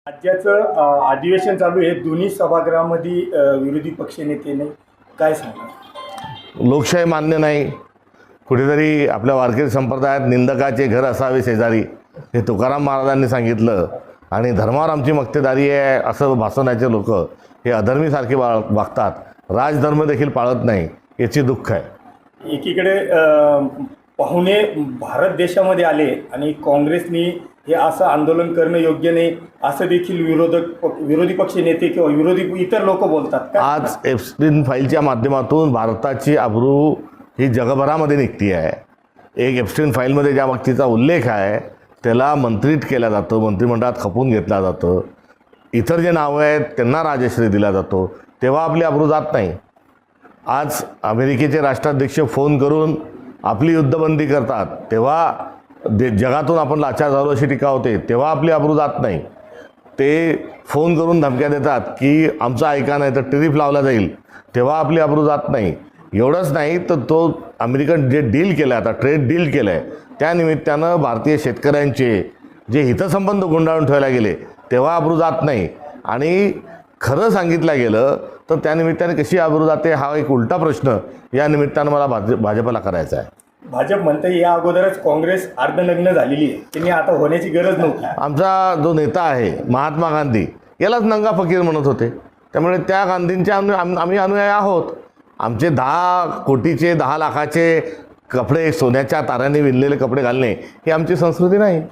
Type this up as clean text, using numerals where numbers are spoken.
राज्याचं अधिवेशन चालू आहे. दोन्ही सभागृहामध्ये विरोधी पक्षनेतेने काय सांगणार? लोकशाही मान्य नाही. कुठेतरी आपल्या वारकरी संप्रदायात निंदकाचे घर असावे शेजारी, हे तुकाराम महाराजांनी सांगितलं. आणि धर्मावर आमची मक्तेदारी आहे असं भासवण्याचे लोक हे अधर्मीसारखे वागतात. राजधर्म देखील पाळत नाही, याची दुःख आहे. एकीकडे पाहुणे भारत देशामध्ये आले आणि काँग्रेसनी हे असं आंदोलन करणं योग्य नाही असं देखील विरोधी पक्ष नेते किंवा विरोधी इतर लोक बोलतात का? आज एप्स्टीन फाईलच्या माध्यमातून भारताची अब्रू ही जगभरामध्ये निघती आहे. एक एप्स्टीन फाईलमध्ये ज्या व्यक्तीचा उल्लेख आहे त्याला मंत्रित केला जातो, मंत्रिमंडळात खपून घेतला जातं. इतर जे नावं आहेत त्यांना राजश्री दिला जातो, तेव्हा आपली अब्रू जात नाही. आज अमेरिकेचे राष्ट्राध्यक्ष फोन करून आपली युद्धबंदी करतात, तेव्हा जगातून आपण लाचार झालो अशी टीका होते, तेव्हा आपली अब्रू जात नाही. ते फोन करून धमक्या देतात की आमचं ऐका नाही तर टेरिफ लावला जाईल, तेव्हा आपली अब्रू जात नाही. एवढंच नाही तर तो अमेरिकन जे डील केलं आहे, आता ट्रेड डील केलं आहे, त्या निमित्तानं भारतीय शेतकऱ्यांचे जे हितसंबंध गुंडाळून ठेवले गेले तेव्हा अब्रू जात नाही. आणि खरं सांगितलं गेलं तर त्यानिमित्ताने कशी अब्रू जाते हा एक उलटा प्रश्न या निमित्तानं मला भाजपला करायचा आहे. भाजप म्हणते या अगोदरच काँग्रेस अर्धनग्न झालेली आहे, त्यांनी आता होण्याची गरज नव्हती. आमचा जो नेता आहे महात्मा गांधी यालाच नंगा फकीर म्हणत होते, त्यामुळे त्या गांधींचे आम्ही अनुयायी आहोत. आमचे 10 कोटीचे 10 लाखाचे कपडे, सोन्याच्या ताऱ्यांनी विणलेले कपडे घालणे ही आमची संस्कृती नाही.